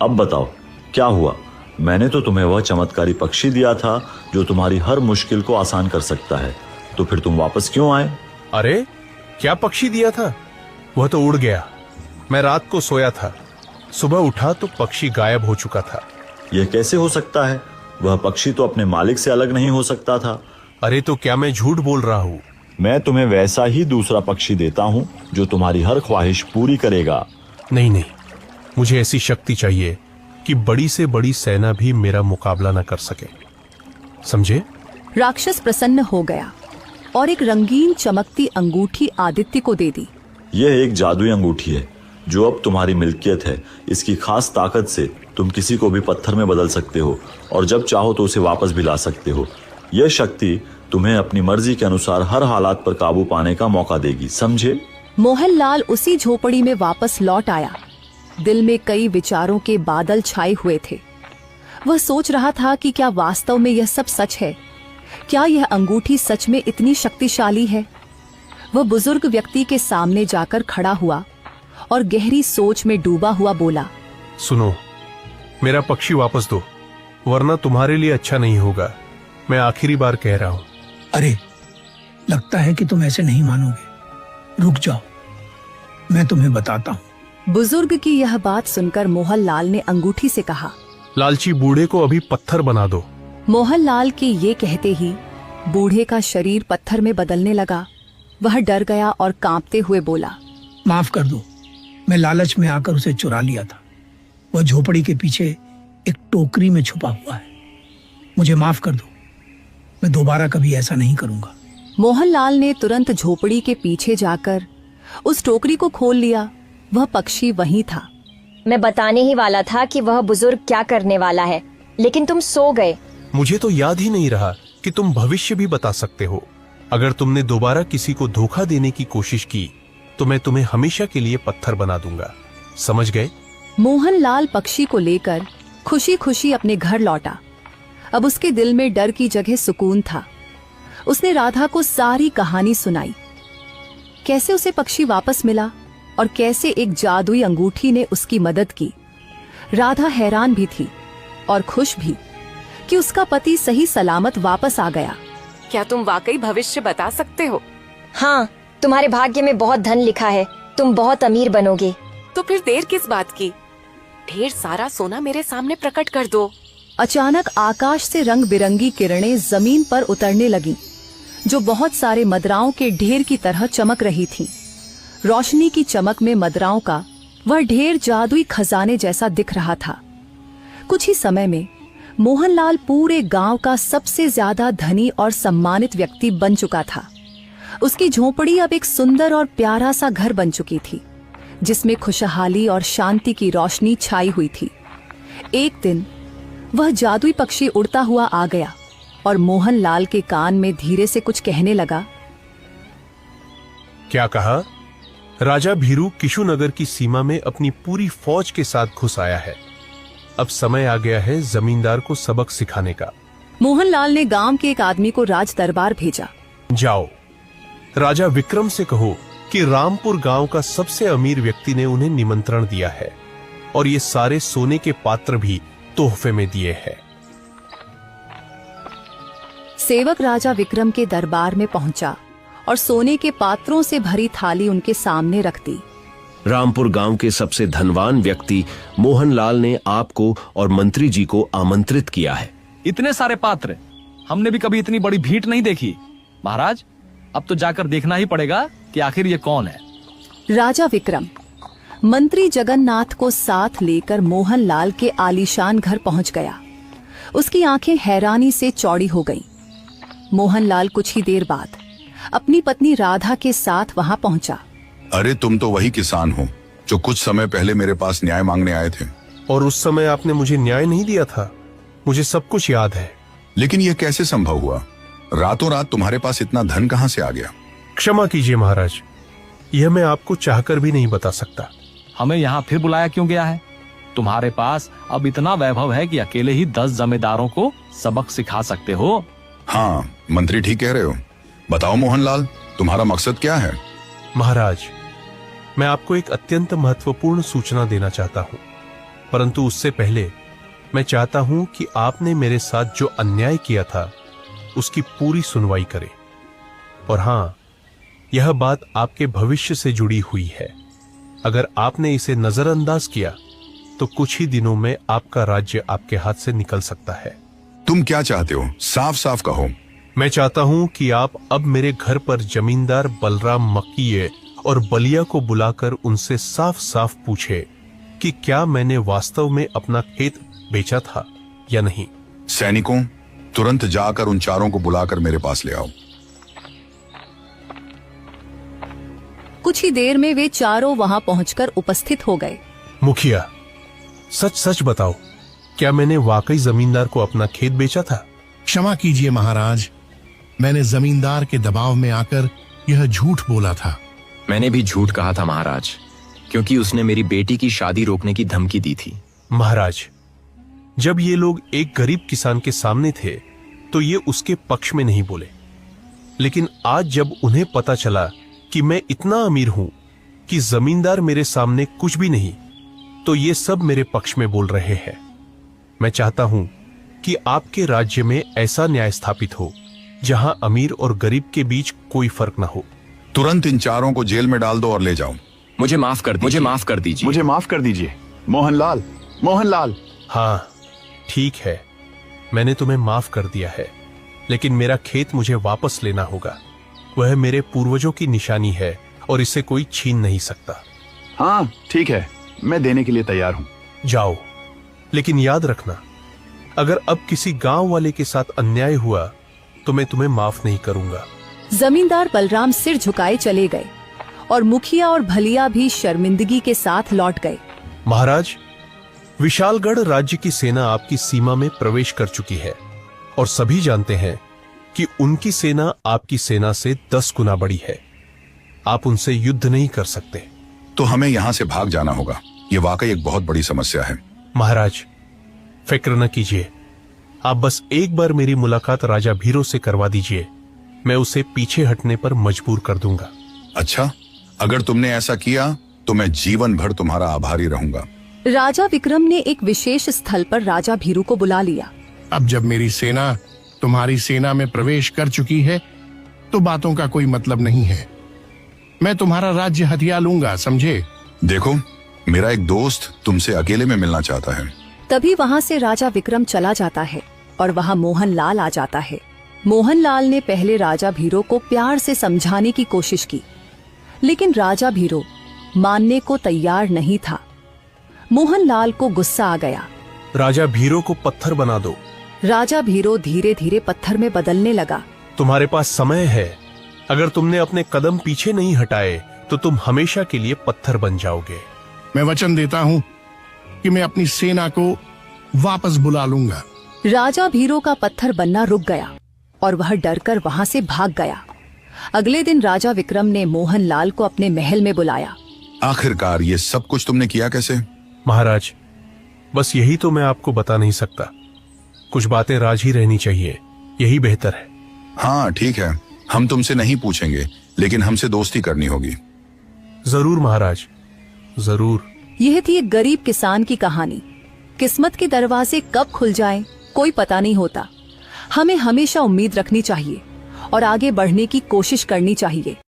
अब बताओ क्या हुआ? मैंने तो तुम्हें वह चमत्कारी पक्षी दिया था जो तुम्हारी हर मुश्किल को आसान कर सकता है, तो फिर तुम वापस क्यों आए? अरे क्या पक्षी दिया था? वह तो उड़ गया। मैं रात को सोया था, सुबह उठा तो पक्षी गायब हो चुका था। यह कैसे हो सकता है? वह पक्षी तो अपने मालिक से अलग नहीं हो सकता था। अरे तो क्या मैं झूठ बोल रहा हूँ? मैं तुम्हें वैसा ही दूसरा पक्षी देता हूँ जो तुम्हारी हर ख्वाहिश पूरी करेगा। नहीं नहीं, मुझे ऐसी शक्ति चाहिए कि बड़ी से बड़ी सेना भी मेरा मुकाबला न कर सके, समझे? राक्षस प्रसन्न हो गया और एक रंगीन चमकती अंगूठी आदित्य को दे दी। यह एक जादुई अंगूठी है जो अब तुम्हारी मिल्कियत है। इसकी खास ताकत से तुम किसी को भी पत्थर में बदल सकते हो और जब चाहो तो उसे वापस भी ला सकते हो। यह शक्ति तुम्हें अपनी मर्जी के अनुसार हर हालात पर काबू पाने का मौका देगी, समझे? मोहनलाल उसी झोपड़ी में वापस लौट आया। दिल में कई विचारों के बादल छाए हुए थे। वह सोच रहा था कि क्या वास्तव में यह सब सच है? क्या यह अंगूठी सच में इतनी शक्तिशाली है? वह बुजुर्ग व्यक्ति के सामने जाकर खड़ा हुआ और गहरी सोच में डूबा हुआ बोला, सुनो, मेरा पक्षी वापस दो, वरना तुम्हारे लिए अच्छा नहीं होगा। मैं आखिरी बार कह रहा हूँ। अरे लगता है कि तुम ऐसे नहीं मानोगे। रुक जाओ, मैं तुम्हें बताता हूँ। बुजुर्ग की यह बात सुनकर मोहनलाल ने अंगूठी से कहा, लालची बूढ़े को अभी पत्थर बना दो। मोहनलाल के ये कहते ही बूढ़े का शरीर पत्थर में बदलने लगा। वह डर गया और कांपते हुए बोला, माफ कर दो, मैं लालच में आकर उसे चुरा लिया था। वह झोपड़ी के पीछे एक टोकरी में छुपा हुआ है। मुझे माफ कर दो, मैं दोबारा कभी ऐसा नहीं करूंगा। मोहनलाल ने तुरंत झोपड़ी के पीछे जाकर उस टोकरी को खोल लिया। वह पक्षी वहीं था। मैं बताने ही वाला था कि वह बुजुर्ग क्या करने वाला है, लेकिन तुम सो गए। मुझे तो याद ही नहीं रहा कि तुम भविष्य भी बता सकते हो। अगर तुमने दोबारा किसी को धोखा देने की कोशिश की तो मैं तुम्हें हमेशा के लिए पत्थर बना दूंगा, समझ गए? मोहनलाल पक्षी को लेकर खुशी खुशी अपने घर लौटा। अब उसके दिल में डर की जगह सुकून था। उसने राधा को सारी कहानी सुनाई, कैसे उसे पक्षी वापस मिला और कैसे एक जादुई अंगूठी ने उसकी मदद की। राधा हैरान भी थी और खुश भी कि उसका पति सही सलामत वापस आ गया। क्या तुम वाकई भविष्य बता सकते हो? हाँ, तुम्हारे भाग्य में बहुत धन लिखा है, तुम बहुत अमीर बनोगे। तो फिर देर किस बात की? ढेर सारा सोना मेरे सामने प्रकट कर दो। अचानक आकाश से रंग बिरंगी किरणें जमीन पर उतरने लगीं, जो बहुत सारे मदराओं के ढेर की तरह चमक रही थीं। रोशनी की चमक में मदराओं का वह ढेर जादुई खजाने जैसा दिख रहा था। कुछ ही समय में मोहनलाल पूरे गांव का सबसे ज्यादा धनी और सम्मानित व्यक्ति बन चुका था। उसकी झोपड़ी अब एक सुंदर और प्यारा सा घर बन चुकी थी, जिसमें खुशहाली और शांति की रोशनी छाई हुई थी। एक दिन वह जादुई पक्षी उड़ता हुआ आ गया और मोहनलाल के कान में धीरे से कुछ कहने लगा। क्या कहा? राजा भीरू किशुनगर की सीमा में अपनी पूरी फौज के साथ घुस आया है। अब समय आ गया है जमींदार को सबक सिखाने का। मोहनलाल ने गांव के एक आदमी को राज दरबार भेजा। जाओ, राजा विक्रम से कहो कि रामपुर गांव का सबसे अमीर व्यक्ति ने उन्हें निमंत्रण दिया है और ये सारे सोने के पात्र भी तोहफे में दिए हैं। सेवक राजा विक्रम के दरबार में पहुंचा और सोने के पात्रों से भरी थाली उनके सामने रख दी। रामपुर गांव के सबसे धनवान व्यक्ति मोहनलाल ने आपको और मंत्री जी को आमंत्रित किया है। इतने सारे पात्र, हमने भी कभी इतनी बड़ी भीड़ नहीं देखी। महाराज, अब तो जाकर देखना ही पड़ेगा कि आखिर ये कौन है। राजा विक्रम मंत्री जगन्नाथ को साथ लेकर मोहनलाल के आलीशान घर पहुंच गया। उसकी आंखें हैरानी से चौड़ी हो गईं। मोहनलाल कुछ ही देर बाद अपनी पत्नी राधा के साथ वहां पहुंचा। अरे तुम तो वही किसान हो जो कुछ समय पहले मेरे पास न्याय मांगने आए थे। और उस समय आपने मुझे न्याय नहीं दिया था, मुझे सब कुछ याद है। लेकिन यह कैसे संभव हुआ? रातों रात तुम्हारे पास इतना धन कहां से आ गया? क्षमा कीजिए महाराज, यह मैं आपको चाहकर भी नहीं बता सकता। हमें यहाँ फिर बुलाया क्यों गया है? तुम्हारे पास अब इतना वैभव है कि अकेले ही 10 जमींदारों को सबक सिखा सकते हो। हाँ, मंत्री ठीक कह रहे हो। बताओ मोहनलाल, तुम्हारा मकसद क्या है? महाराज, मैं आपको एक अत्यंत महत्वपूर्ण सूचना देना चाहता हूँ। परंतु उससे पहले मैं चाहता हूं कि आपने मेरे साथ जो अन्याय किया था उसकी पूरी सुनवाई करें। और हां, यह बात आपके भविष्य से जुड़ी हुई है। अगर आपने इसे नजरअंदाज किया तो कुछ ही दिनों में आपका राज्य आपके हाथ से निकल सकता है। तुम क्या चाहते हो? साफ साफ कहो। मैं चाहता हूं कि आप अब मेरे घर पर जमींदार बलराम मक्कीये और बलिया को बुलाकर उनसे साफ साफ पूछे कि क्या मैंने वास्तव में अपना खेत बेचा था या नहीं। सैनिकों, तुरंत जाकर उन चारों को बुलाकर मेरे पास ले आओ। कुछ ही देर में वे चारों वहां पहुंचकर उपस्थित हो गए। मुखिया, सच सच बताओ, क्या मैंने वाकई जमींदार को अपना खेत बेचा था? क्षमा कीजिए महाराज, मैंने जमींदार के दबाव में आकर यह झूठ बोला था। मैंने भी झूठ कहा था महाराज, क्योंकि उसने मेरी बेटी की शादी रोकने की धमकी दी थी। महाराज, जब ये लोग एक गरीब किसान के सामने थे तो ये उसके पक्ष में नहीं बोले, लेकिन आज जब उन्हें पता चला कि मैं इतना अमीर हूं कि जमींदार मेरे सामने कुछ भी नहीं, तो ये सब मेरे पक्ष में बोल रहे हैं। मैं चाहता हूं कि आपके राज्य में ऐसा न्याय स्थापित हो जहां अमीर और गरीब के बीच कोई फर्क न हो। तुरंत इन चारों को जेल में डाल दो और ले जाओ। मुझे माफ कर दीजिए। मुझे माफ कर दीजिए। मुझे माफ कर दीजिए। मोहनलाल, मोहनलाल। हाँ, ठीक है, मैंने तुम्हें माफ कर दिया है, लेकिन मेरा खेत मुझे वापस लेना होगा। वह मेरे पूर्वजों की निशानी है और इसे कोई छीन नहीं सकता। हाँ ठीक है, मैं देने के लिए तैयार हूँ। जाओ, लेकिन याद रखना, अगर अब किसी गांव वाले के साथ अन्याय हुआ तो मैं तुम्हें माफ नहीं करूंगा। जमींदार बलराम सिर झुकाए चले गए और मुखिया और भलिया भी शर्मिंदगी के साथ लौट गए। महाराज, विशालगढ़ राज्य की सेना आपकी सीमा में प्रवेश कर चुकी है और सभी जानते हैं कि उनकी सेना आपकी सेना से 10 गुना बड़ी है। आप उनसे युद्ध नहीं कर सकते। तो हमें यहाँ से भाग जाना होगा। ये वाकई एक बहुत बड़ी समस्या है। महाराज, फिक्र न कीजिए, आप बस एक बार मेरी मुलाकात राजा भीरो से करवा दीजिए, मैं उसे पीछे हटने पर मजबूर कर दूंगा। अच्छा, अगर तुमने ऐसा किया तो मैं जीवन भर तुम्हारा आभारी रहूंगा। राजा विक्रम ने एक विशेष स्थल पर राजा भीरू को बुला लिया। अब जब मेरी सेना तुम्हारी सेना में प्रवेश कर चुकी है तो बातों का कोई मतलब नहीं है। मैं तुम्हारा राज्य हथिया लूंगा, समझे? देखो, मेरा एक दोस्त तुमसे अकेले में मिलना चाहता है। तभी वहां से राजा विक्रम चला जाता है और वहां मोहनलाल आ जाता है। मोहनलाल ने पहले राजा भीरो को प्यार से समझाने की कोशिश की, लेकिन राजा भीरो मानने को तैयार नहीं था। मोहनलाल को गुस्सा आ गया। राजा भीरो को पत्थर बना दो। राजा भीरो धीरे धीरे पत्थर में बदलने लगा। तुम्हारे पास समय है, अगर तुमने अपने कदम पीछे नहीं हटाए तो तुम हमेशा के लिए पत्थर बन जाओगे। मैं वचन देता हूँ कि मैं अपनी सेना को वापस बुला लूंगा। राजा भीरो का पत्थर बनना रुक गया और वह डरकर वहां से भाग गया। अगले दिन राजा विक्रम ने मोहनलाल को अपने महल में बुलाया। आखिरकार ये सब कुछ तुमने किया कैसे? महाराज, बस यही तो मैं आपको बता नहीं सकता। कुछ बातें राज ही रहनी चाहिए, यही बेहतर है। हाँ ठीक है, हम तुमसे नहीं पूछेंगे, लेकिन हमसे दोस्ती करनी होगी। जरूर महाराज, जरूर। यह थी एक गरीब किसान की कहानी। किस्मत के दरवाजे कब खुल जाएं, कोई पता नहीं होता। हमें हमेशा उम्मीद रखनी चाहिए और आगे बढ़ने की कोशिश करनी चाहिए।